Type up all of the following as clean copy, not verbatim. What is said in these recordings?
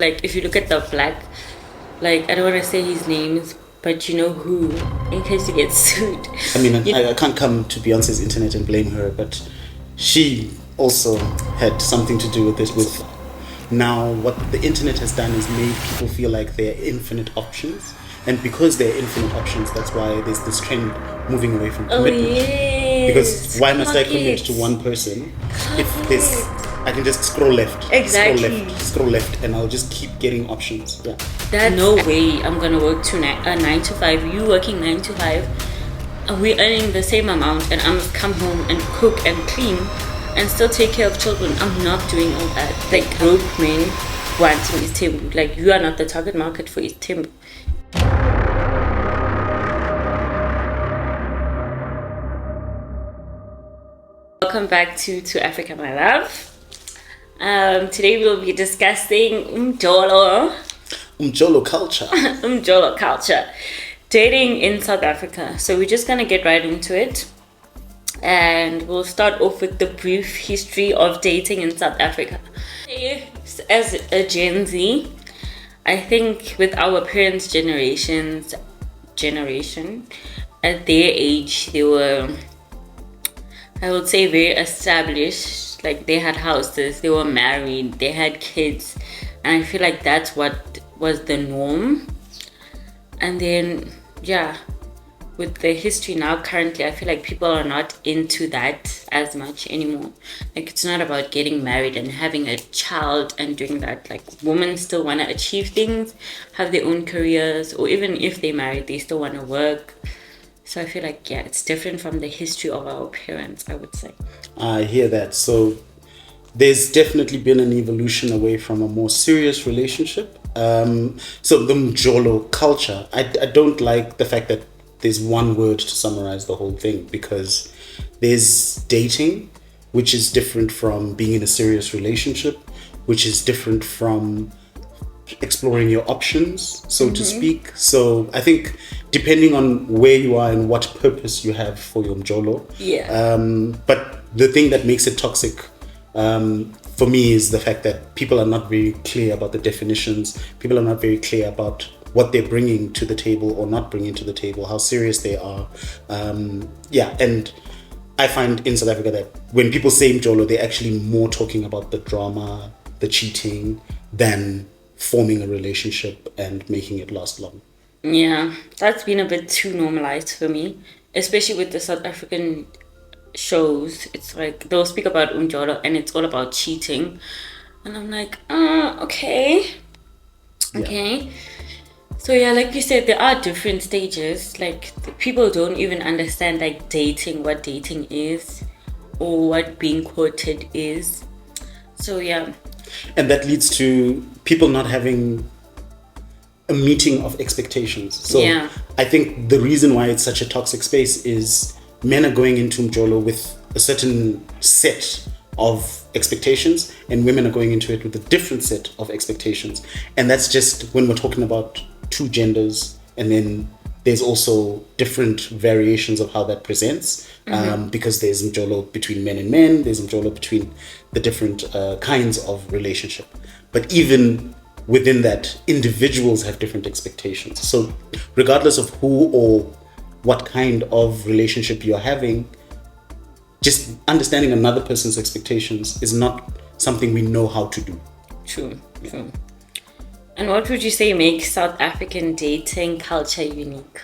Like, if you look at the black, like, I don't want to say his names, but you know who, in case you get sued. I mean, I can't come to Beyonce's internet and blame her, but she also had something to do with this. With now, what the internet has done is made people feel like there are infinite options, and because there are infinite options, that's why there's this trend moving away from commitment. Oh, yes. Because why must I commit to one person if this? I can just scroll left, Exactly. scroll left, and I'll just keep getting options. Yeah. That's no way I'm gonna work 9 to 5. You working 9 to 5. And we're earning the same amount, and I must come home and cook and clean and still take care of children. I'm not doing all that. Like, broke men wanting his timber. Like, you are not the target market for his timber. Welcome back to Africa, my love. Today we'll be discussing Umjolo Culture. Umjolo culture, dating in South Africa. So we're just gonna get right into it, and we'll start off with the brief history of dating in South Africa. As a Gen Z, I think with our parents' generation, at their age, they were, I would say, very established. Like, they had houses, they were married, they had kids, and I feel like that's what was the norm. And then, yeah, with the history now currently, I feel like people are not into that as much anymore. Like, it's not about getting married and having a child and doing that. Like, women still want to achieve things, have their own careers, or even if they married, they still want to work. So I feel like, yeah, it's different from the history of our parents, I would say. I hear that. So there's definitely been an evolution away from a more serious relationship. So the Umjolo culture, I don't like the fact that there's one word to summarize the whole thing, because there's dating, which is different from being in a serious relationship, which is different from exploring your options, so to speak. So I think depending on where you are and what purpose you have for your Umjolo. Yeah. But the thing that makes it toxic for me is the fact that people are not very clear about the definitions. People are not very clear about what they're bringing to the table or not bringing to the table, how serious they are. And I find in South Africa that when people say Umjolo, they're actually more talking about the drama, the cheating, than forming a relationship and making it last long. Yeah, that's been a bit too normalized for me, especially with the South African shows. It's like they'll speak about Umjolo and it's all about cheating, and I'm like, okay. So yeah, like you said, there are different stages. Like, people don't even understand like dating, what dating is, or what being courted is. So yeah. And that leads to people not having a meeting of expectations. So yeah. I think the reason why it's such a toxic space is men are going into Umjolo with a certain set of expectations, and women are going into it with a different set of expectations. And that's just when we're talking about two genders, and then there's also different variations of how that presents, because there's Umjolo between men and men, there's Umjolo between the different kinds of relationship. But even within that, individuals have different expectations. So regardless of who or what kind of relationship you're having, just understanding another person's expectations is not something we know how to do. True. And what would you say makes South African dating culture unique?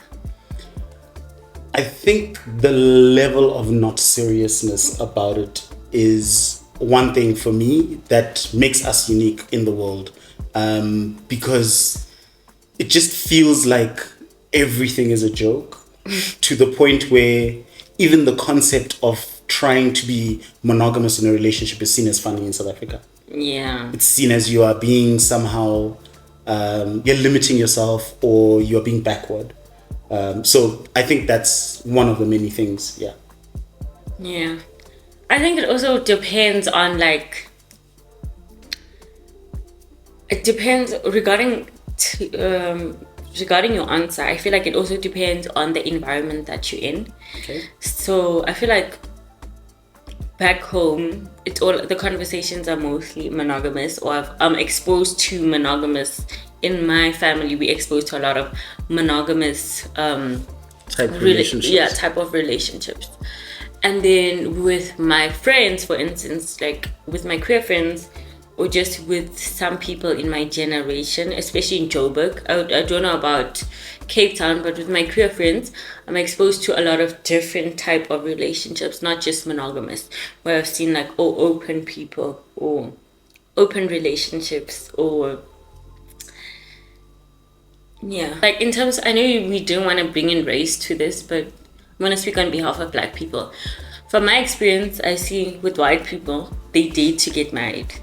I think the level of not seriousness about it is one thing for me that makes us unique in the world, because it just feels like everything is a joke to the point where even the concept of trying to be monogamous in a relationship is seen as funny in South Africa. Yeah. It's seen as you are being somehow, you're limiting yourself, or you're being backward. So I think that's one of the many things. Yeah. I think it also depends on it depends regarding your answer. I feel like it also depends on the environment that you're in. Okay. So I feel like back home, it's all the conversations are mostly monogamous, or I'm exposed to monogamous. In my family, we exposed to a lot of monogamous type relationships. type of relationships. And then with my friends, for instance, like with my queer friends, or just with some people in my generation, especially in Joburg. I don't know about Cape Town, but with my queer friends, I'm exposed to a lot of different type of relationships, not just monogamous, where I've seen like open people or open relationships, or like in terms, I know we didn't want to bring in race to this, but I want to speak on behalf of Black people. From my experience, I see with white people, they date to get married.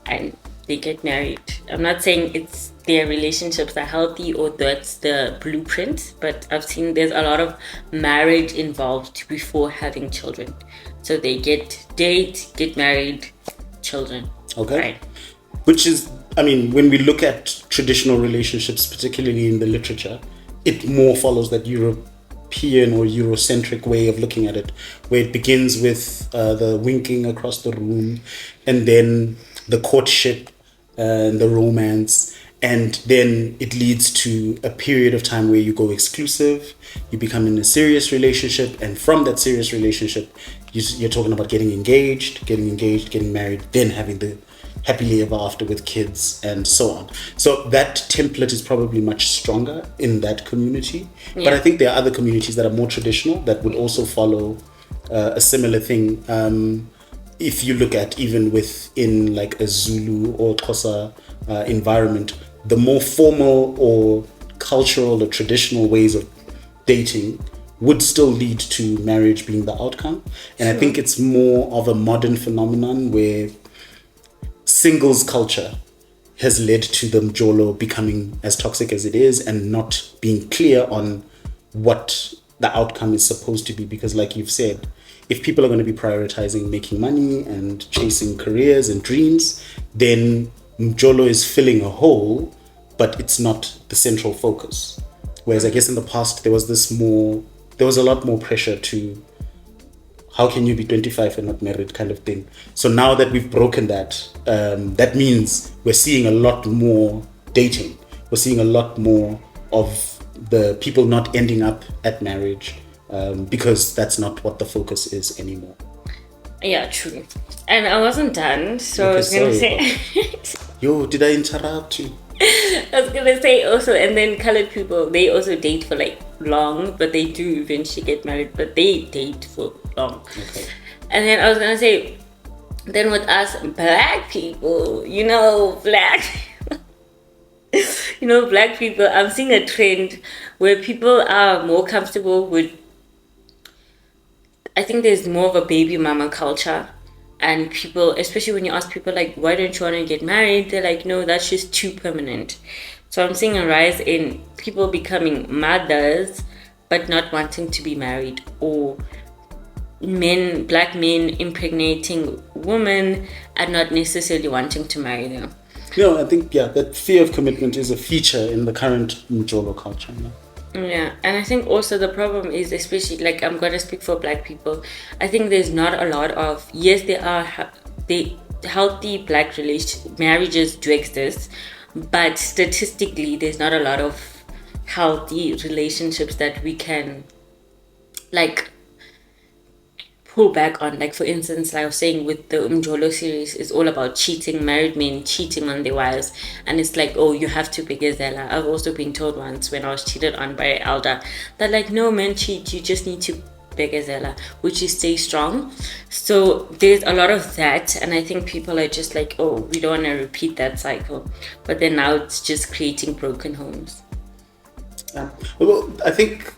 And they get married. I'm not saying it's their relationships are healthy or that's the blueprint, but I've seen there's a lot of marriage involved before having children. So they get married, children. Okay. Right. Which is, I mean, when we look at traditional relationships, particularly in the literature, it more follows that European or Eurocentric way of looking at it, where it begins with the winking across the room, and then the courtship and the romance, and then it leads to a period of time where you go exclusive, you become in a serious relationship, and from that serious relationship, you're talking about getting engaged, getting married, then having the happily ever after with kids and so on. So that template is probably much stronger in that community. Yeah. But I think there are other communities that are more traditional that would also follow a similar thing. If you look at even within like a Zulu or Xhosa environment, the more formal or cultural or traditional ways of dating would still lead to marriage being the outcome. And I think it's more of a modern phenomenon where singles culture has led to the Umjolo becoming as toxic as it is and not being clear on what the outcome is supposed to be. Because like you've said, if people are going to be prioritizing making money and chasing careers and dreams, then Umjolo is filling a hole, but it's not the central focus. Whereas I guess in the past, there was a lot more pressure to how can you be 25 and not married kind of thing. So now that we've broken that, that means we're seeing a lot more dating. We're seeing a lot more of the people not ending up at marriage. Because that's not what the focus is anymore. Yeah, true. And I wasn't done, so okay, I was going to say... Yo, did I interrupt you? I was going to say also, and then colored people, they also date for like long, but they do eventually get married, but they date for long. Okay. And then I was going to say, then with us Black people, Black people, I'm seeing a trend where people are more comfortable with, I think there's more of a baby mama culture, and people, especially when you ask people like, why don't you want to get married? They're like, no, that's just too permanent. So I'm seeing a rise in people becoming mothers, but not wanting to be married, or Black men impregnating women and not necessarily wanting to marry them. I think, that fear of commitment is a feature in the current Umjolo culture. Yeah, and I think also the problem is, especially like I'm gonna speak for Black people, I think there's not a lot of, yes, there are healthy Black marriages do exist, but statistically there's not a lot of healthy relationships that we can like pull back on. Like for instance, like I was saying with the Umjolo series, it's all about cheating, married men cheating on their wives, and it's like, oh, you have to begazela. I've also been told once when I was cheated on by an elder that like, no, men cheat, you just need to begazela, which is stay strong. So there's a lot of that, and I think people are just like, oh, we don't want to repeat that cycle, but then now it's just creating broken homes. Well, I think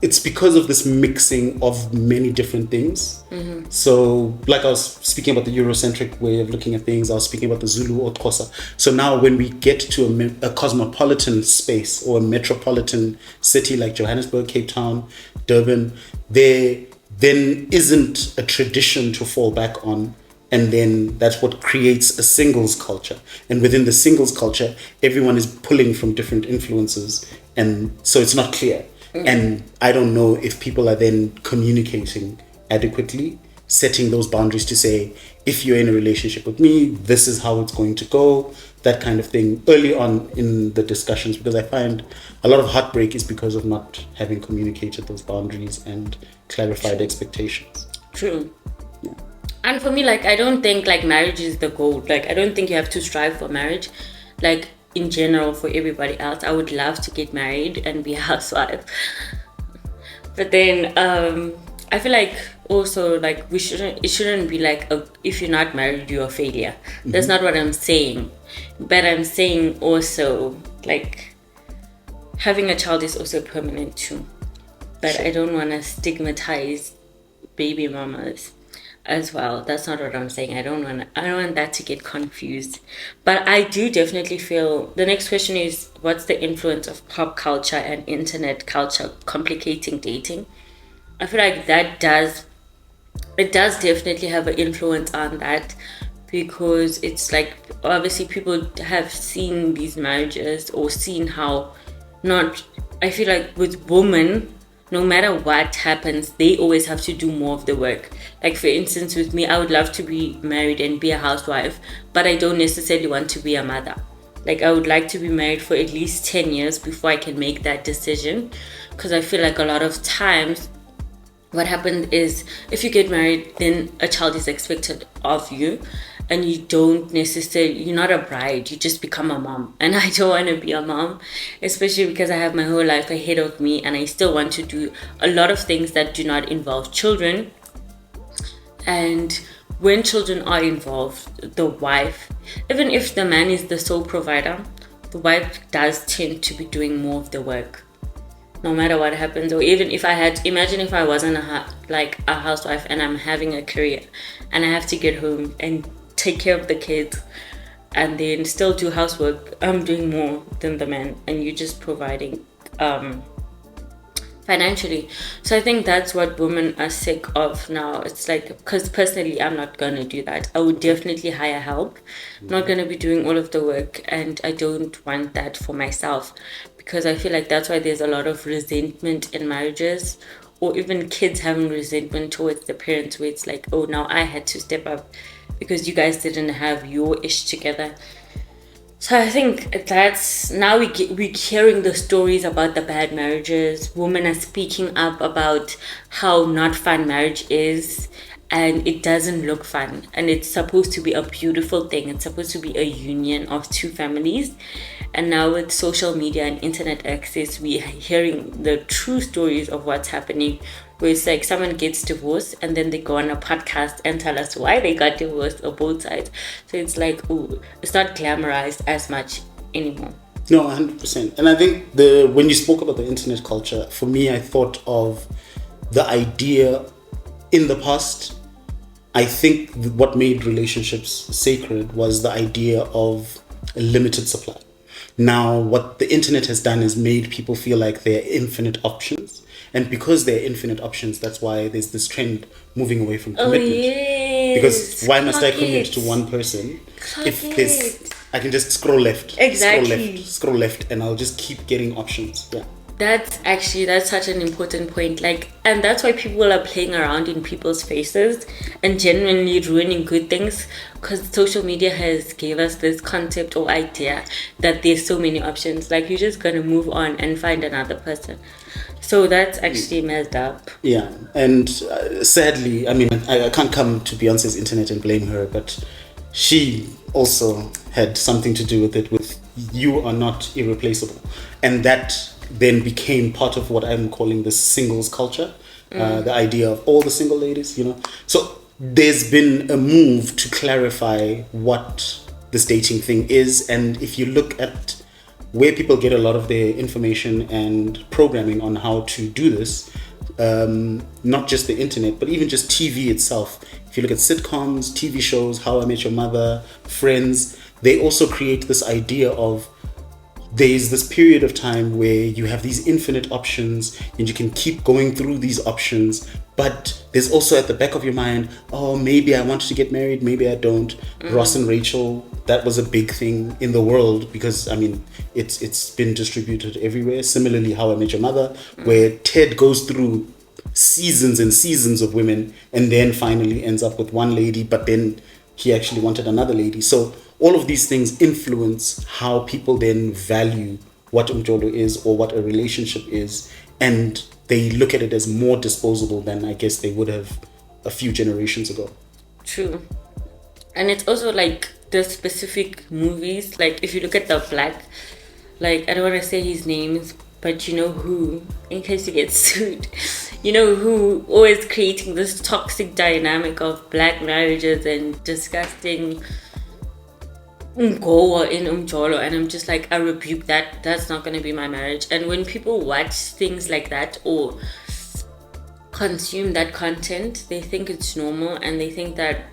it's because of this mixing of many different things. Mm-hmm. So like I was speaking about the Eurocentric way of looking at things, I was speaking about the Zulu or Xhosa. So now when we get to a cosmopolitan space or a metropolitan city like Johannesburg, Cape Town, Durban, there then isn't a tradition to fall back on. And then that's what creates a singles culture. And within the singles culture, everyone is pulling from different influences. And so it's not clear. Mm-hmm. And I don't know if people are then communicating adequately, setting those boundaries to say, if you're in a relationship with me, this is how it's going to go, that kind of thing, early on in the discussions, because I find a lot of heartbreak is because of not having communicated those boundaries and clarified expectations. True. Yeah. And for me, like, I don't think like marriage is the goal. Like, I don't think you have to strive for marriage. Like, in general, for everybody else, I would love to get married and be a housewife. But then I feel like also like it shouldn't be like if you're not married, you're a failure. Mm-hmm. That's not what I'm saying. But I'm saying also like having a child is also permanent too. But sure. I don't want to stigmatize baby mamas as well. That's not what I'm saying. I don't want that to get confused. But I do definitely feel the next question is, what's the influence of pop culture and internet culture complicating dating? I feel like it does definitely have an influence on that, because it's like obviously people have seen these marriages or seen how I feel like with women, no matter what happens, they always have to do more of the work. Like, for instance, with me, I would love to be married and be a housewife, but I don't necessarily want to be a mother. Like, I would like to be married for at least 10 years before I can make that decision. Because I feel like a lot of times what happens is if you get married, then a child is expected of you. And you're not a bride, you just become a mom. And I don't want to be a mom, especially because I have my whole life ahead of me and I still want to do a lot of things that do not involve children. And when children are involved, the wife, even if the man is the sole provider, the wife does tend to be doing more of the work, no matter what happens. Or even if imagine if I wasn't a housewife and I'm having a career and I have to get home and take care of the kids and then still do housework, I'm doing more than the man and you're just providing financially. So I think that's what women are sick of now. It's like, because personally I'm not gonna do that. I would definitely hire help. I'm not gonna be doing all of the work, and I don't want that for myself, because I feel like that's why there's a lot of resentment in marriages, or even kids having resentment towards the parents, where it's like, oh, now I had to step up because you guys didn't have your ish together. So I think that's, now we're hearing the stories about the bad marriages. Women are speaking up about how not fun marriage is, and it doesn't look fun. And it's supposed to be a beautiful thing. It's supposed to be a union of two families. And now with social media and internet access, we're hearing the true stories of what's happening, where it's like someone gets divorced and then they go on a podcast and tell us why they got divorced, or both sides. So it's like, ooh, it's not glamorized as much anymore. No, 100%. And I think when you spoke about the internet culture, for me, I thought of the idea in the past. I think what made relationships sacred was the idea of a limited supply. Now, what the internet has done is made people feel like there are infinite options. And because there are infinite options, that's why there's this trend moving away from commitment. Oh, yes. Because why must I commit to one person I can just scroll left. Exactly. Scroll left, and I'll just keep getting options. Yeah. That's such an important point. Like, and that's why people are playing around in people's faces and genuinely ruining good things, because social media has gave us this concept or idea that there's so many options. Like, you're just gonna move on and find another person. So that's actually messed up. Yeah, and sadly, I mean, I can't come to Beyonce's internet and blame her, but she also had something to do with it, with you are not irreplaceable. And that then became part of what I'm calling the singles culture, the idea of all the single ladies, you know. So there's been a move to clarify what this dating thing is. And if you look at where people get a lot of their information and programming on how to do this, not just the internet, but even just TV itself. If you look at sitcoms, TV shows, How I Met Your Mother, Friends, they also create this idea of there's this period of time where you have these infinite options and you can keep going through these options, but there's also at the back of your mind, oh, maybe I want to get married, maybe I don't. Ross and Rachel, that was a big thing in the world, because I mean it's been distributed everywhere. Similarly, How I Met Your Mother, where Ted goes through seasons and seasons of women, and then finally ends up with one lady, but then he actually wanted another lady. So all of these things influence how people then value what Umjolo is or what a relationship is, and they look at it as more disposable than I guess they would have a few generations ago. True. And it's also like the specific movies, like if you look at the black, like I don't want to say his names, but you know who, in case you get sued, you know who, always creating this toxic dynamic of black marriages and disgusting Goa in Umjolo, and I'm just like, I rebuke that. That's not going to be my marriage. And when people watch things like that or consume that content, they think it's normal, and they think that,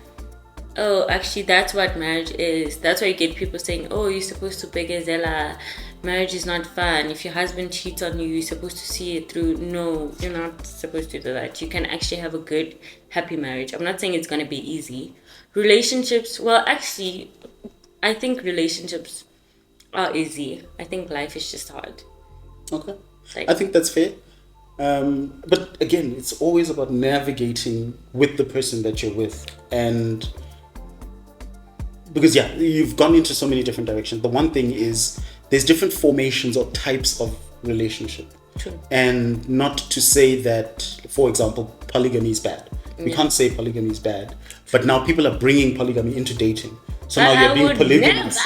oh, actually that's what marriage is. That's why you get people saying, oh, you're supposed to begezela, marriage is not fun. If your husband cheats on you, you're supposed to see it through. No, you're not supposed to do that. You can actually have a good, happy marriage. I'm not saying it's going to be easy. Relationships, well, actually, I think relationships are easy. I think life is just hard. Okay. I think that's fair. But again, it's always about navigating with the person that you're with. And because, yeah, you've gone into so many different directions. The one thing is there's different formations or types of relationship. True. And not to say that, for example, polygamy is bad. We can't say polygamy is bad. But now people are bringing polygamy into dating. So now you're being polygamous.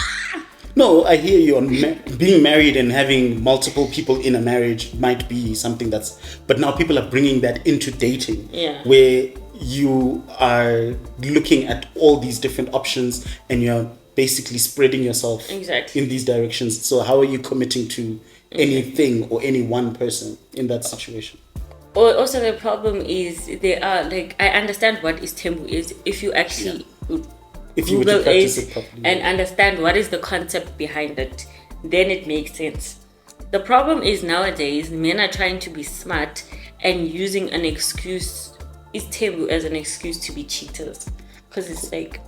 No, I hear you on being married and having multiple people in a marriage might be something that's... But now people are bringing that into dating. Yeah. Where you are looking at all these different options and you're basically spreading yourself in these directions. So how are you committing to anything or any one person in that situation? Or also the problem is they are like, I understand what Istembu is if you actually if you Google were to practice it properly and understand what is the concept behind it, then it makes sense. The problem is nowadays men are trying to be smart and using an excuse, Istembu, as an excuse to be cheaters, because it's like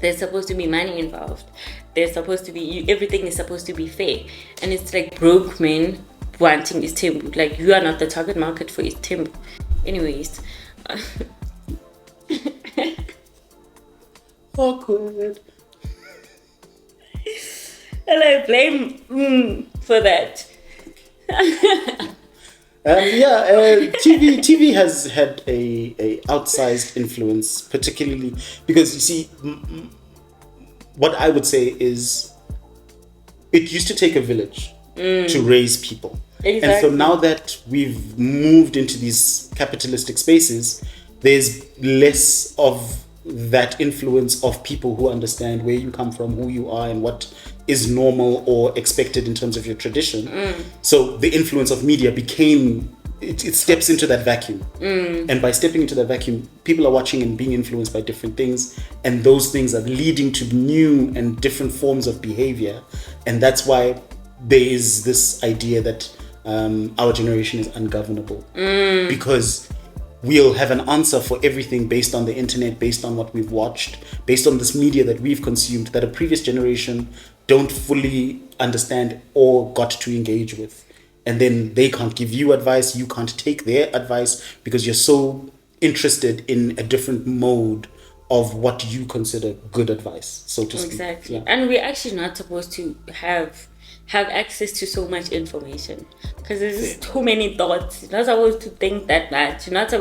there's supposed to be money involved. There's supposed to be everything is supposed to be fair, and it's like broke men wanting Istembu. Like, you are not the target market for Istembu. Anyways, awkward. And I blame for that. TV has had a outsized influence, particularly because you see, what I would say is, it used to take a village to raise people. Exactly. And so now that we've moved into these capitalistic spaces, there's less of that influence of people who understand where you come from, who you are, and what is normal or expected in terms of your tradition. So the influence of media became, it steps into that vacuum. And by stepping into that vacuum, people are watching and being influenced by different things, and those things are leading to new and different forms of behavior. And that's why there is this idea that our generation is ungovernable, because we'll have an answer for everything based on the internet, based on what we've watched, based on this media that we've consumed, that a previous generation don't fully understand or got to engage with. And then they can't give you advice, you can't take their advice, because you're so interested in a different mode of what you consider good advice, so to speak. Exactly. And we're actually not supposed to have access to so much information, because there's just too many thoughts. You're not supposed to think that much. Not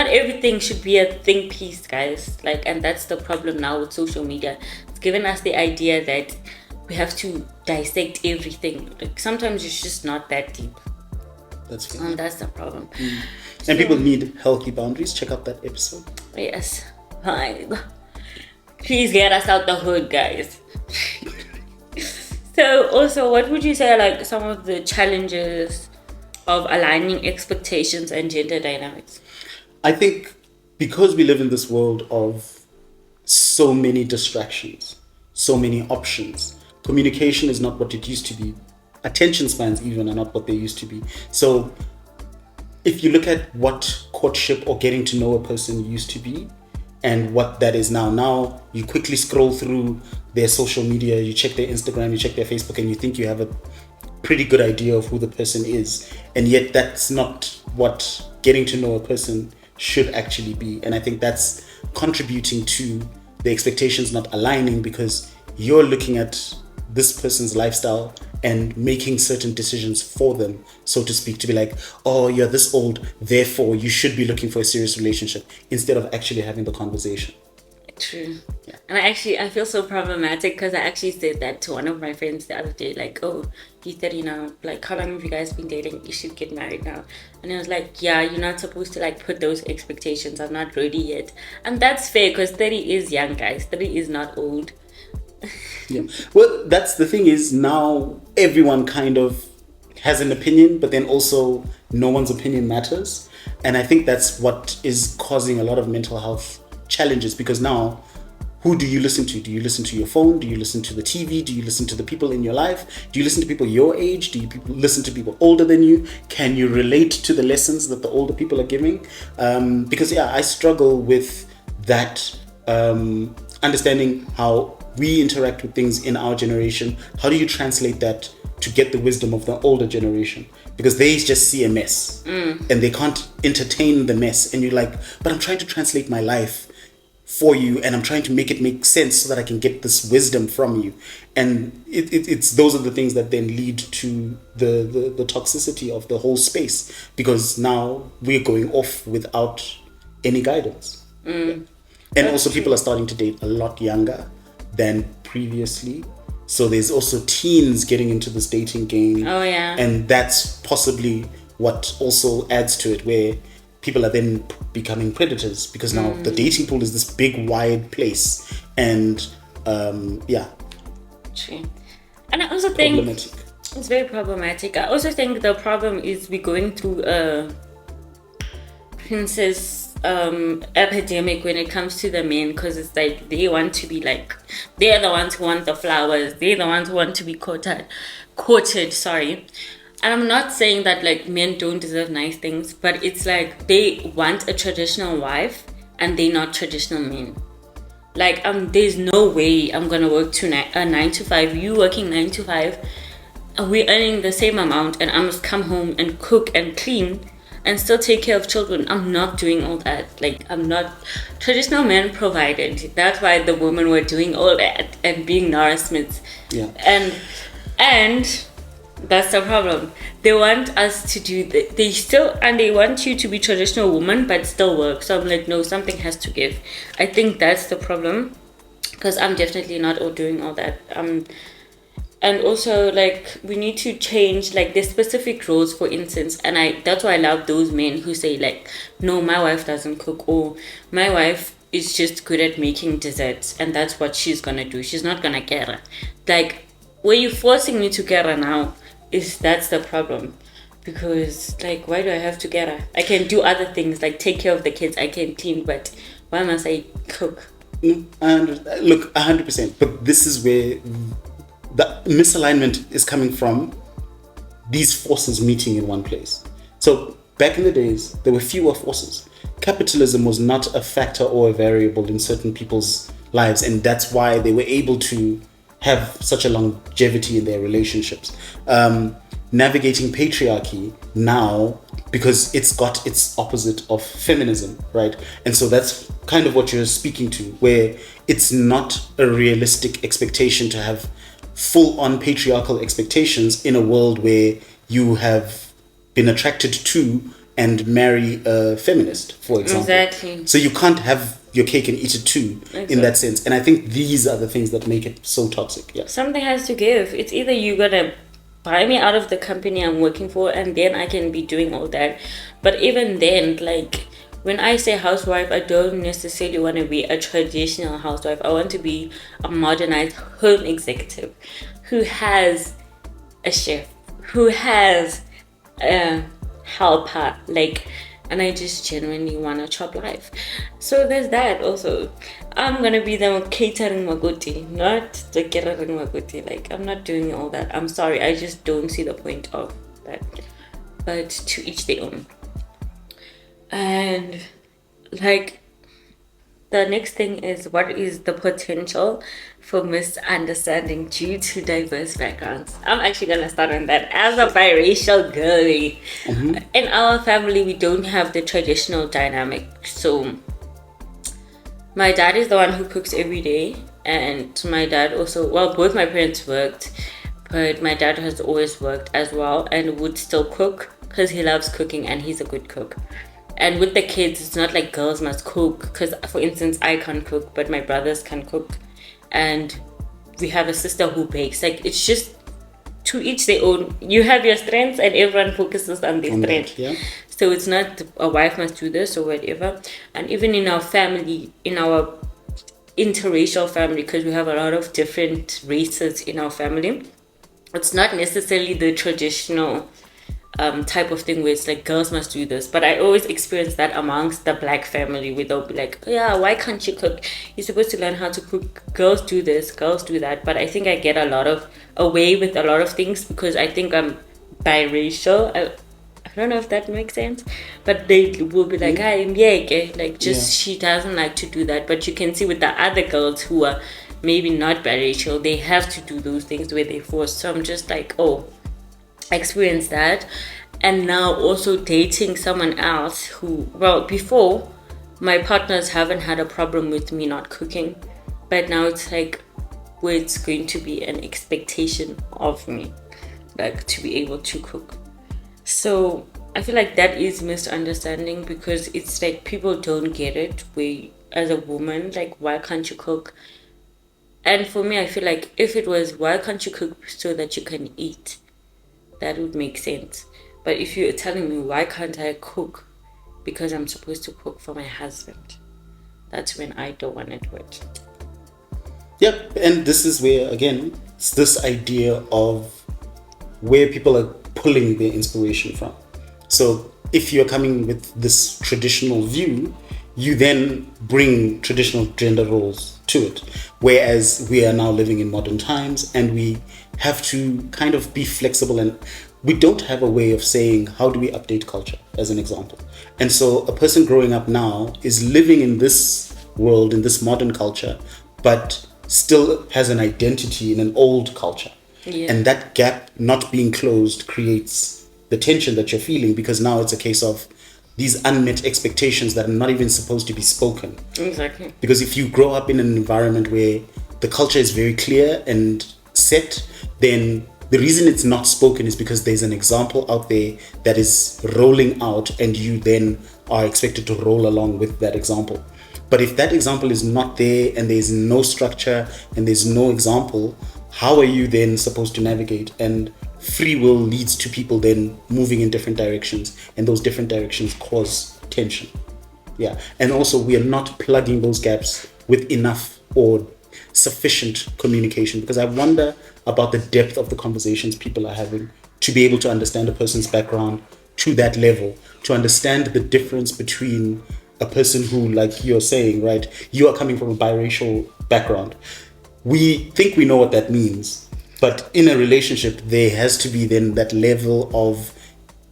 everything should be a think piece, guys. Like, and that's the problem now with social media. It's given us the idea that we have to dissect everything. Like, sometimes it's just not that deep. That's fair. And that's the problem. And people need healthy boundaries. Check out that episode. Yes. Fine. Please get us out the hood, guys. So also, what would you say are like some of the challenges of aligning expectations and gender dynamics? I think because we live in this world of so many distractions, so many options, communication is not what it used to be. Attention spans even are not what they used to be. So if you look at what courtship or getting to know a person used to be and what that is now you quickly scroll through their social media, you check their Instagram, you check their Facebook, and you think you have a pretty good idea of who the person is. And yet that's not what getting to know a person should actually be. And I think that's contributing to the expectations not aligning, because you're looking at this person's lifestyle and making certain decisions for them, so to speak, to be like, oh, you're this old, therefore you should be looking for a serious relationship, instead of actually having the conversation. True. Yeah. And I feel so problematic, because I actually said that to one of my friends the other day, like, oh, he's 30 now, like, how long have you guys been dating? You should get married now. And I was like, yeah, you're not supposed to like put those expectations. I'm not ready yet. And that's fair, because 30 is young, guys. 30 is not old. Yeah. Well, that's the thing, is now everyone kind of has an opinion, but then also no one's opinion matters. And I think that's what is causing a lot of mental health challenges, because now, who do you listen to? Do you listen to your phone? Do you listen to the TV? Do you listen to the people in your life? Do you listen to people your age? Do you listen to people older than you? Can you relate to the lessons that the older people are giving? Because I struggle with that, understanding how we interact with things in our generation. How do you translate that to get the wisdom of the older generation? Because they just see a mess and they can't entertain the mess. And you're like, but I'm trying to translate my life for you, and I'm trying to make it make sense so that I can get this wisdom from you. And it's those are the things that then lead to the toxicity of the whole space, because now we're going off without any guidance. And also people are starting to date a lot younger than previously. So there's also teens getting into this dating game. Oh yeah. And that's possibly what also adds to it, where people are then becoming predators, because now the dating pool is this big wide place. And True. And I also think it's very problematic. I also think the problem is we're going through a princess epidemic when it comes to the men, because it's like they want to be like, they're the ones who want the flowers, they're the ones who want to be courted. And I'm not saying that like men don't deserve nice things, but it's like they want a traditional wife and they're not traditional men. Like there's no way I'm gonna work a 9 to 5, you working 9 to 5, and we're earning the same amount, and I must come home and cook and clean and still take care of children. I'm not doing all that. Like, I'm not. Traditional men provided. That's why the women were doing all that and being nourishments. Yeah. And that's the problem. They want us to do they want you to be traditional woman but still work. So I'm like, no, something has to give. I think that's the problem, because I'm definitely not all doing all that. And also, like, we need to change, like, the specific roles, for instance. And that's why I love those men who say, like, no, my wife doesn't cook, or my wife is just good at making desserts, and that's what she's gonna do. She's not gonna get her. Like, where you forcing me to get her now, that's the problem. Because, like, why do I have to get her? I can do other things, like take care of the kids, I can clean, but why must I cook? Look, 100%. But this is where the misalignment is coming from, these forces meeting in one place. So back in the days, there were fewer forces. Capitalism was not a factor or a variable in certain people's lives, and that's why they were able to have such a longevity in their relationships. Navigating patriarchy now, because it's got its opposite of feminism, right? And so that's kind of what you're speaking to, where it's not a realistic expectation to have full-on patriarchal expectations in a world where you have been attracted to and marry a feminist, for example. Exactly. So you can't have your cake and eat it too, exactly, in that sense. And I think these are the things that make it so toxic. Yeah. Something has to give. It's either you're gonna buy me out of the company I'm working for, and then I can be doing all that. But even then, like, when I say housewife, I don't necessarily want to be a traditional housewife. I want to be a modernized home executive who has a chef, who has a helper, like, and I just genuinely want a chop life. So there's that also. I'm gonna be the catering magoti, not the catering magoti. Like, I'm not doing all that. I'm sorry, I just don't see the point of that. But to each their own. And like, the next thing is, what is the potential for misunderstanding due to diverse backgrounds. I'm actually gonna start on that. As a biracial girly, in our family we don't have the traditional dynamic. So my dad is the one who cooks every day, and my dad also, well, both my parents worked, but my dad has always worked as well and would still cook because he loves cooking and he's a good cook. And with the kids, it's not like girls must cook, because for instance I can't cook but my brothers can cook, and we have a sister who bakes. Like, it's just to each their own. You have your strengths and everyone focuses on their strengths. Yeah. So it's not a wife must do this or whatever. And even in our family, in our interracial family, because we have a lot of different races in our family, it's not necessarily the traditional type of thing where it's like girls must do this. But I always experience that amongst the black family, where they'll be like, yeah, why can't you cook? You're supposed to learn how to cook. Girls do this, girls do that. But I think I get a lot of away with a lot of things because I think I'm biracial. I don't know if that makes sense, but they will be like, she doesn't like to do that. But you can see with the other girls who are maybe not biracial, they have to do those things where they force. So I'm just like, oh, I experienced that. And now also dating someone else who, well, before my partners haven't had a problem with me not cooking, but now it's like where it's going to be an expectation of me, like, to be able to cook. So I feel like that is misunderstanding, because it's like people don't get it, where as a woman, like, why can't you cook? And for me, I feel like if it was why can't you cook so that you can eat, that would make sense. But if you're telling me why can't I cook because I'm supposed to cook for my husband, that's when I don't want to do it. Yep, and this is where, again, it's this idea of where people are pulling their inspiration from. So if you're coming with this traditional view, you then bring traditional gender roles to it. Whereas we are now living in modern times and we have to kind of be flexible, and we don't have a way of saying, how do we update culture, as an example. And so a person growing up now is living in this world, in this modern culture, but still has an identity in an old culture. Yeah. And that gap not being closed creates the tension that you're feeling, because now it's a case of these unmet expectations that are not even supposed to be spoken. Exactly. Because if you grow up in an environment where the culture is very clear and set, then the reason it's not spoken is because there's an example out there that is rolling out, and you then are expected to roll along with that example. But if that example is not there and there's no structure and there's no example, how are you then supposed to navigate? And free will leads to people then moving in different directions, and those different directions cause tension. Yeah. And also we are not plugging those gaps with enough or sufficient communication, because I wonder about the depth of the conversations people are having to be able to understand a person's background to that level, to understand the difference between a person who, like you're saying, right, you are coming from a biracial background. We think we know what that means, but in a relationship, there has to be then that level of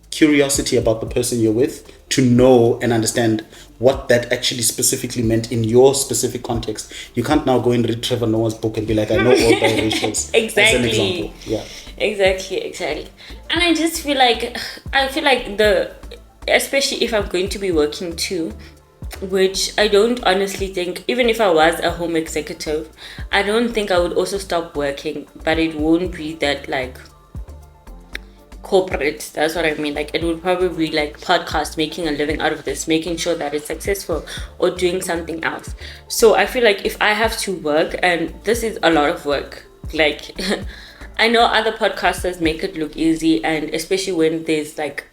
curiosity about the person you're with to know and understand what that actually specifically meant in your specific context. You can't now go and read Trevor Noah's book and be like, I know all biracials. Exactly. As an example. Yeah. Exactly. And I just feel like, especially if I'm going to be working too, which I don't honestly think, even if I was a home executive, I don't think I would also stop working, but it won't be that like corporate. That's what I mean. Like, it would probably be like podcast, making a living out of this, making sure that it's successful, or doing something else. So I feel like if I have to work, and this is a lot of work, like I know other podcasters make it look easy, and especially when there's like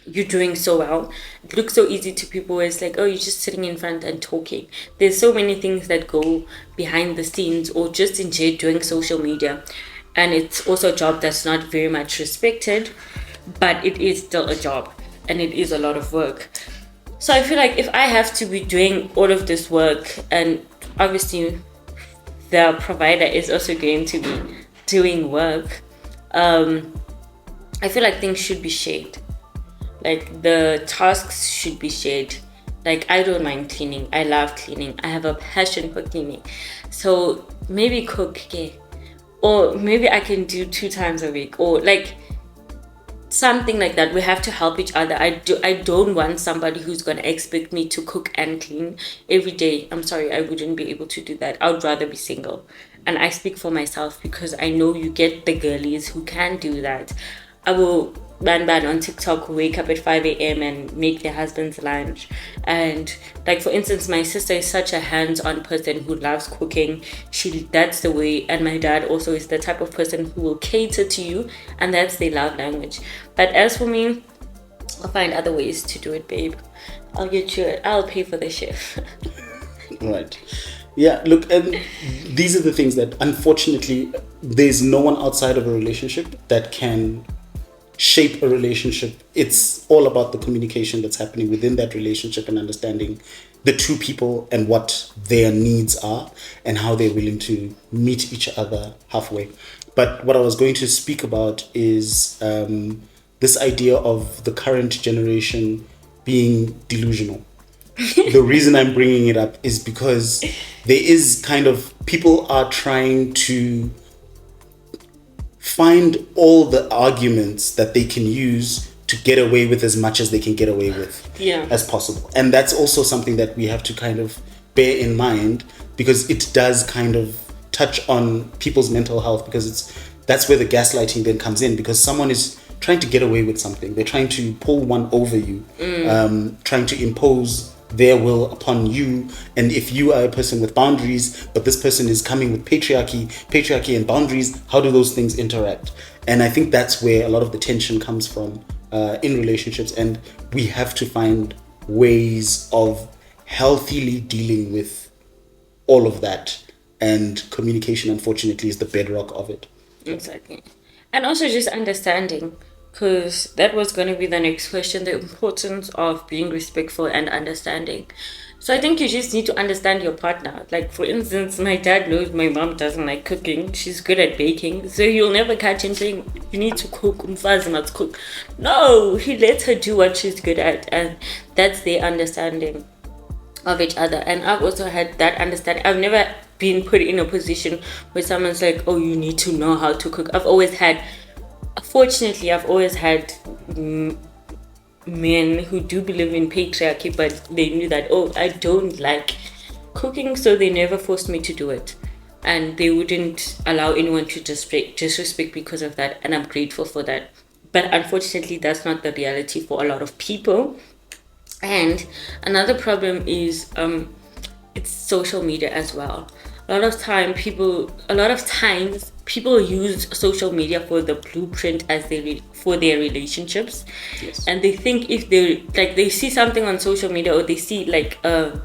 you're doing so well, it looks so easy to people where it's like, oh, you're just sitting in front and talking. There's so many things that go behind the scenes, or just in doing social media. And it's also a job that's not very much respected, but it is still a job, and it is a lot of work. So I feel like if I have to be doing all of this work, and obviously the provider is also going to be doing work, I feel like things should be shared. Like, the tasks should be shared. Like, I don't mind cleaning. I love cleaning. I have a passion for cleaning. So maybe cook, yeah. Or maybe I can do 2 times a week, or like something like that. We have to help each other. I don't want somebody who's going to expect me to cook and clean every day. I'm sorry, I wouldn't be able to do that. I would rather be single. And I speak for myself, because I know you get the girlies who can do that. I will ban on TikTok, wake up at 5 a.m. and make their husband's lunch. And like, for instance, my sister is such a hands-on person who loves cooking. That's the way. And my dad also is the type of person who will cater to you, and that's their love language. But as for me, I'll find other ways to do it, babe. I'll pay for the chef. Right. Yeah, look, and these are the things that, unfortunately, there's no one outside of a relationship that can shape a relationship. It's all about the communication that's happening within that relationship, and understanding the two people and what their needs are and how they're willing to meet each other halfway. But what I was going to speak about is this idea of the current generation being delusional. The reason I'm bringing it up is because there is kind of, people are trying to find all the arguments that they can use to get away with as much as they can get away with as possible. And that's also something that we have to kind of bear in mind, because it does kind of touch on people's mental health, because that's where the gaslighting then comes in, because someone is trying to get away with something. They're trying to pull one over you, trying to impose their will upon you. And if you are a person with boundaries, but this person is coming with patriarchy and boundaries, how do those things interact? And I think that's where a lot of the tension comes from in relationships, and we have to find ways of healthily dealing with all of that, and communication, unfortunately, is the bedrock of it. Exactly. And also just understanding, because that was going to be the next question, the importance of being respectful and understanding. So I think you just need to understand your partner. Like, for instance, my dad knows my mom doesn't like cooking. She's good at baking. So you'll never catch him saying, you need to cook, umfazi must cook. No, he lets her do what she's good at. And that's their understanding of each other. And I've also had that understanding. I've never been put in a position where someone's like, oh, you need to know how to cook. Fortunately, I've always had men who do believe in patriarchy, but they knew that, oh, I don't like cooking, so they never forced me to do it. And they wouldn't allow anyone to disrespect because of that, and I'm grateful for that. But unfortunately, that's not the reality for a lot of people. And another problem is it's social media as well. A lot of times people use social media for the blueprint for their relationships. Yes. And they think if they see something on social media, or they see like a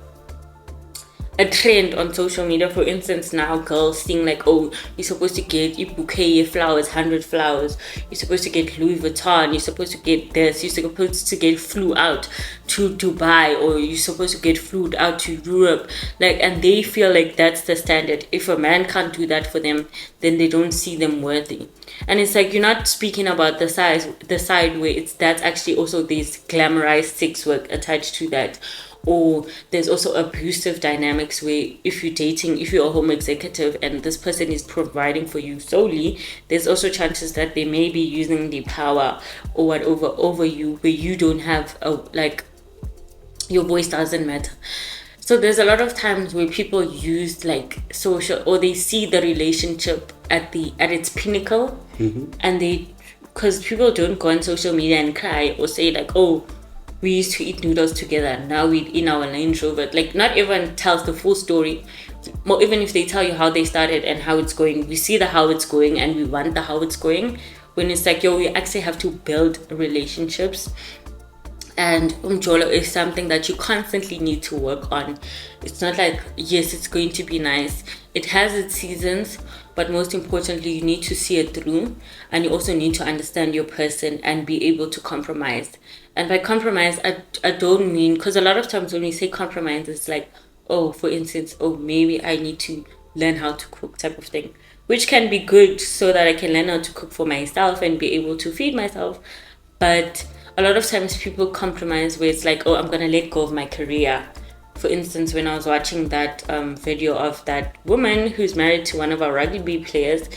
trend on social media, for instance, now girls think like, oh, you're supposed to get a bouquet of flowers, 100 flowers, you're supposed to get Louis Vuitton, you're supposed to get this, you're supposed to get flew out to Dubai, or you're supposed to get flew out to Europe, and they feel like that's the standard. If a man can't do that for them, then they don't see them worthy. And it's like, you're not speaking about the side where that's actually also this glamorized sex work attached to that. Or there's also abusive dynamics where if you're a home executive and this person is providing for you solely, there's also chances that they may be using the power or whatever over you, where you don't have your voice doesn't matter. So there's a lot of times where people use social, or they see the relationship at its pinnacle, and because people don't go on social media and cry or say like, oh, we used to eat noodles together, now we eat in our Range Rover. Not everyone tells the full story. Or even if they tell you how they started and how it's going, we see the how it's going and we want the how it's going. When it's like, we actually have to build relationships. And Umjolo is something that you constantly need to work on. It's not like, yes, it's going to be nice. It has its seasons, but most importantly, you need to see it through. And you also need to understand your person and be able to compromise. And by compromise, I don't mean, because a lot of times when we say compromise, it's like, oh, for instance, oh, maybe I need to learn how to cook type of thing, which can be good so that I can learn how to cook for myself and be able to feed myself. But a lot of times people compromise where it's like, oh, I'm going to let go of my career for instance, when I was watching that video of that woman who's married to one of our rugby players,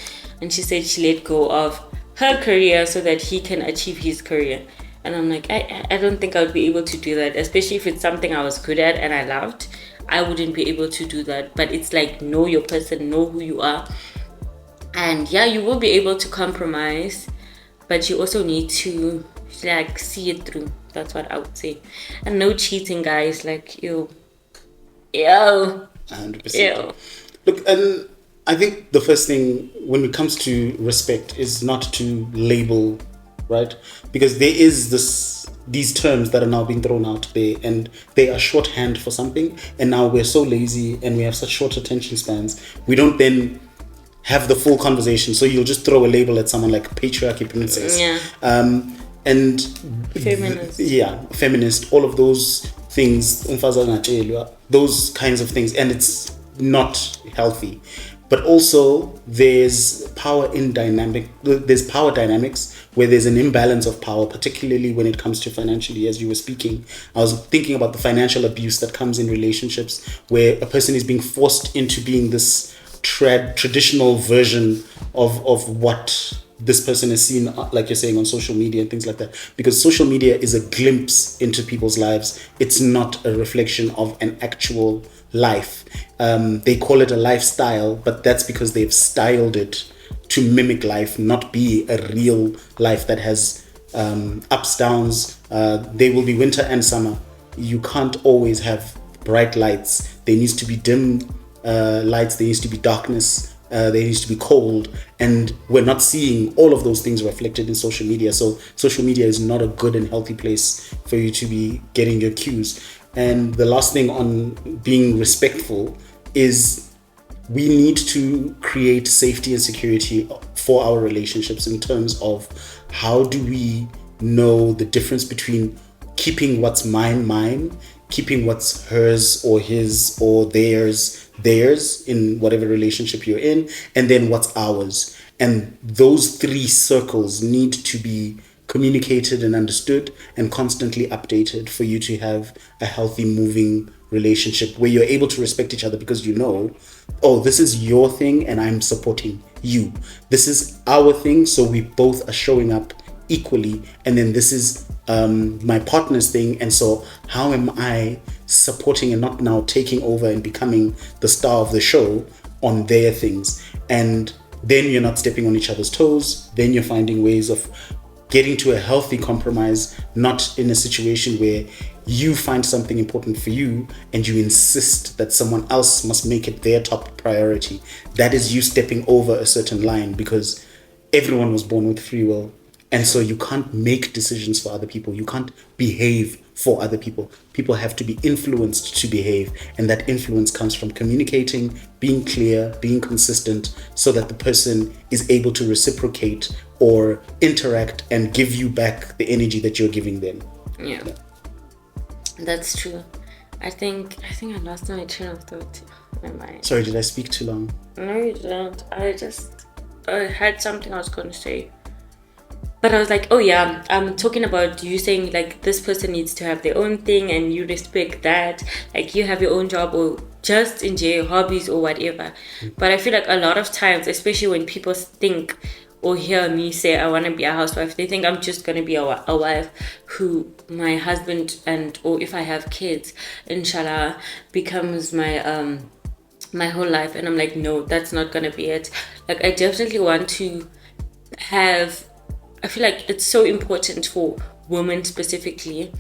and she said she let go of her career so that he can achieve his career. And I'm like, I don't think I would be able to do that, especially if it's something I was good at and I loved. I wouldn't be able to do that. But it's like, know your person, know who you are. And yeah, you will be able to compromise, but you also need to like see it through. That's what I would say. And no cheating, guys. Like, ew. 100%. Ew. Look, and I think the first thing when it comes to respect is not to label, right? Because there is these terms that are now being thrown out there, and they are shorthand for something. And now we're so lazy and we have such short attention spans. We don't then have the full conversation. So you'll just throw a label at someone like patriarchy, princess. Yeah. And feminist. Feminist, all of those things, those kinds of things, and it's not healthy. But also there's power dynamics where there's an imbalance of power, particularly when it comes to financially. As you were speaking, I was thinking about the financial abuse that comes in relationships where a person is being forced into being this traditional version of what this person is seen, like you're saying, on social media and things like that. Because social media is a glimpse into people's lives. It's not a reflection of an actual life. They call it a lifestyle, but that's because they've styled it to mimic life, not be a real life that has ups, downs. There will be winter and summer. You can't always have bright lights. There needs to be dim lights. There needs to be darkness. There needs to be cold, and we're not seeing all of those things reflected in social media. So social media is not a good and healthy place for you to be getting your cues. And the last thing on being respectful is we need to create safety and security for our relationships in terms of how do we know the difference between keeping what's mine, keeping what's hers or his or theirs in whatever relationship you're in, and then what's ours. And those three circles need to be communicated and understood and constantly updated for you to have a healthy moving relationship where you're able to respect each other, because you know, oh, this is your thing and I'm supporting you. This is our thing, so we both are showing up equally. And then this is my partner's thing, and so how am I supporting and not now taking over and becoming the star of the show on their things? And then you're not stepping on each other's toes. Then you're finding ways of getting to a healthy compromise, not in a situation where you find something important for you and you insist that someone else must make it their top priority. That is you stepping over a certain line, because everyone was born with free will. And so you can't make decisions for other people. You can't behave for other people. People have to be influenced to behave. And that influence comes from communicating, being clear, being consistent, so that the person is able to reciprocate or interact and give you back the energy that you're giving them. Yeah. That's true. I think I lost my train of thought. My mind. Sorry, did I speak too long? No, you didn't. I had something I was going to say. But I was like, oh yeah, I'm talking about you saying like this person needs to have their own thing and you respect that. Like you have your own job or just enjoy your hobbies or whatever. But I feel like a lot of times, especially when people think or hear me say I want to be a housewife, they think I'm just going to be a wife who my husband or if I have kids, inshallah, becomes my my whole life. And I'm like, no, that's not going to be it. Like I definitely want to have... I feel like it's so important for women specifically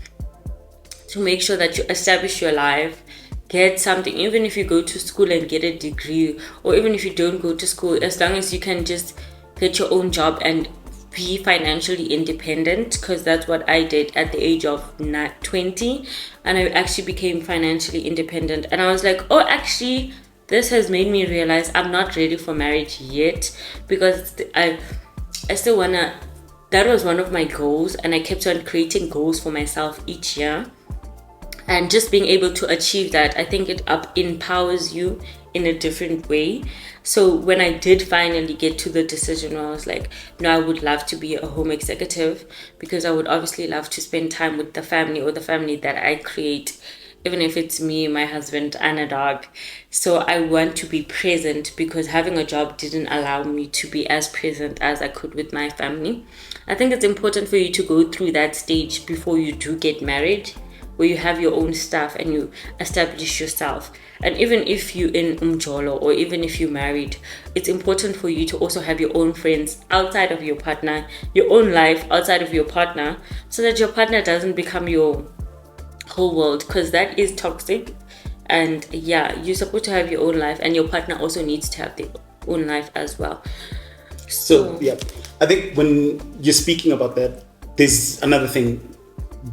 to make sure that you establish your life, get something, even if you go to school and get a degree, or even if you don't go to school, as long as you can just get your own job and be financially independent, because that's what I did at the age of 20, and I actually became financially independent. And I was like, oh, actually, this has made me realize I'm not ready for marriage yet, because I still want to... That was one of my goals, and I kept on creating goals for myself each year. And just being able to achieve that, I think it empowers you in a different way. So when I did finally get to the decision where I was like, no, I would love to be a home executive, because I would obviously love to spend time with the family or the family that I create. even if it's me, my husband, and a dog. So I want to be present because having a job didn't allow me to be as present as I could with my family. I think it's important for you to go through that stage before you do get married, where you have your own stuff and you establish yourself. And even if you're in Umjolo or even if you're married, it's important for you to also have your own friends outside of your partner, your own life outside of your partner, so that your partner doesn't become your whole world, because that is toxic. And yeah, you're supposed to have your own life, and your partner also needs to have their own life as well. So yeah, I think when you're speaking about that, there's another thing,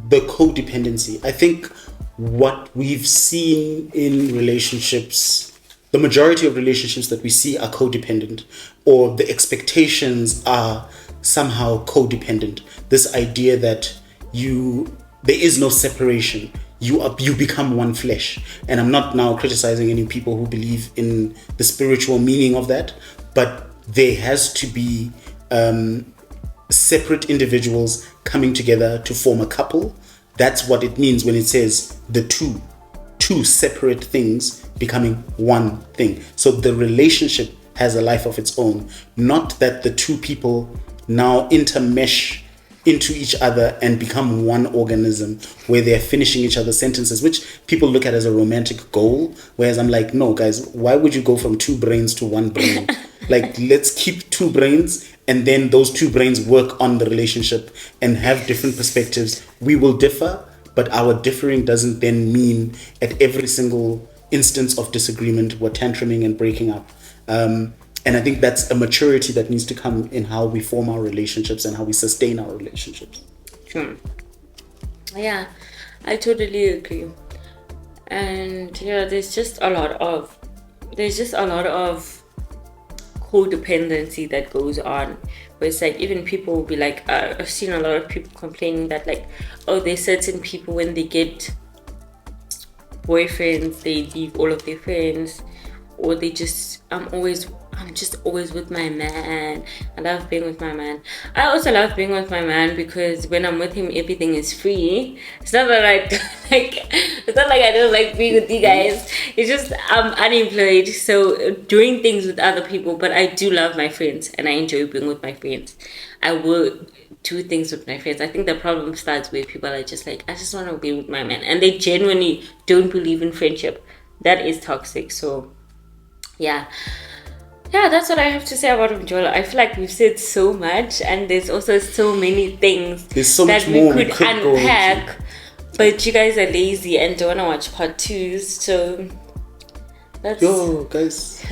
the codependency. I think what we've seen in relationships, the majority of relationships that we see are codependent, or the expectations are somehow codependent. This idea that there is no separation. You become one flesh. And I'm not now criticizing any people who believe in the spiritual meaning of that, but there has to be separate individuals coming together to form a couple. That's what it means when it says the two separate things becoming one thing. So the relationship has a life of its own, not that the two people now intermesh into each other and become one organism where they're finishing each other's sentences, which people look at as a romantic goal. Whereas I'm like, no, guys, why would you go from two brains to one brain? Like, let's keep two brains, and then those two brains work on the relationship and have different perspectives. We will differ, but our differing doesn't then mean at every single instance of disagreement we're tantruming and breaking up. And I think that's a maturity that needs to come in how we form our relationships and how we sustain our relationships. Sure. Yeah, I totally agree. And yeah, there's just a lot of codependency that goes on, where it's like, even people will be like, I've seen a lot of people complaining that, like, oh, there's certain people, when they get boyfriends, they leave all of their friends, or they just, I'm just always with my man. I love being with my man. I also love being with my man because when I'm with him, everything is free. It's not that it's not like I don't like being with you guys. It's just I'm unemployed, so doing things with other people. But I do love my friends, and I enjoy being with my friends. I will do things with my friends. I think the problem starts where people are just like, I just want to be with my man, and they genuinely don't believe in friendship. That is toxic. So yeah, that's what I have to say about Umjolo. I feel like we've said so much, and there's also so many things that we could unpack. But you guys are lazy and don't want to watch part 2s, so that's... Yo, guys.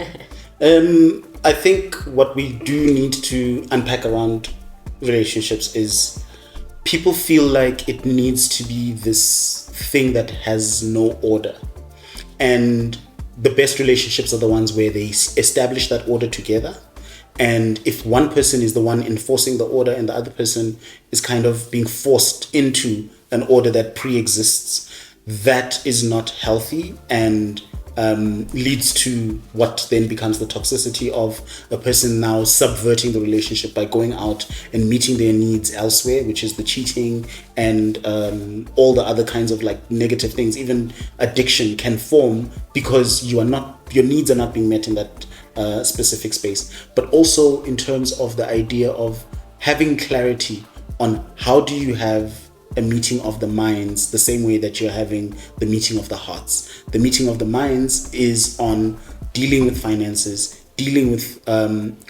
I think what we do need to unpack around relationships is people feel like it needs to be this thing that has no order. And the best relationships are the ones where they establish that order together. And if one person is the one enforcing the order and the other person is kind of being forced into an order that pre-exists, that is not healthy and leads to what then becomes the toxicity of a person now subverting the relationship by going out and meeting their needs elsewhere, which is the cheating and all the other kinds of like negative things. Even addiction can form because your needs are not being met in that specific space. But also in terms of the idea of having clarity on how do you have a meeting of the minds the same way that you're having the meeting of the hearts. The meeting of the minds is on dealing with finances, dealing with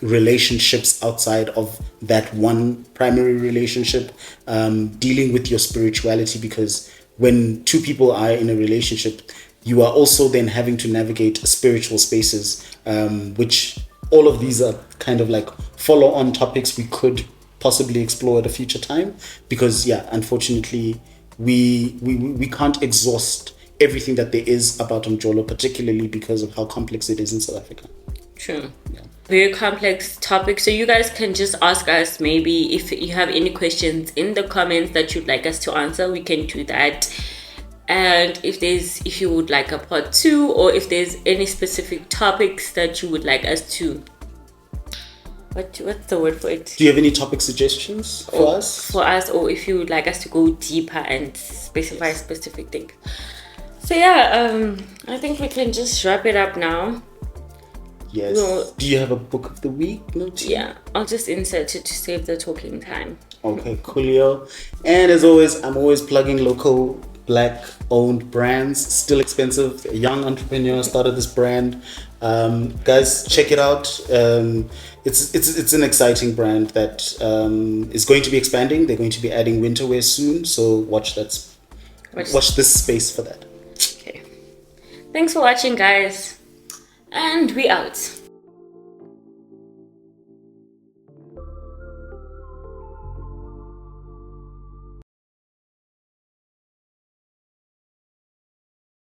relationships outside of that one primary relationship, dealing with your spirituality, because when two people are in a relationship, you are also then having to navigate spiritual spaces, which all of these are kind of like follow-on topics we could possibly explore at a future time, because unfortunately we can't exhaust everything that there is about Umjolo, particularly because of how complex it is in South Africa. True. Very complex topic. So you guys can just ask us, maybe if you have any questions in the comments that you'd like us to answer, we can do that. And if you would like a part 2, or if there's any specific topics that you would like us to, what's the word for it? Do you have any topic suggestions for us? For us, or if you would like us to go deeper and specify specific things. So yeah, I think we can just wrap it up now. Yes. Do you have a book of the week? Yeah, I'll just insert it to save the talking time. Okay, coolio. And as always, I'm always plugging local Black owned brands. Still expensive. A young entrepreneur started this brand. Guys, check it out. It's an exciting brand that is going to be expanding. They're going to be adding winter wear soon, so watch this space for that. Okay. Thanks for watching, guys. And we out.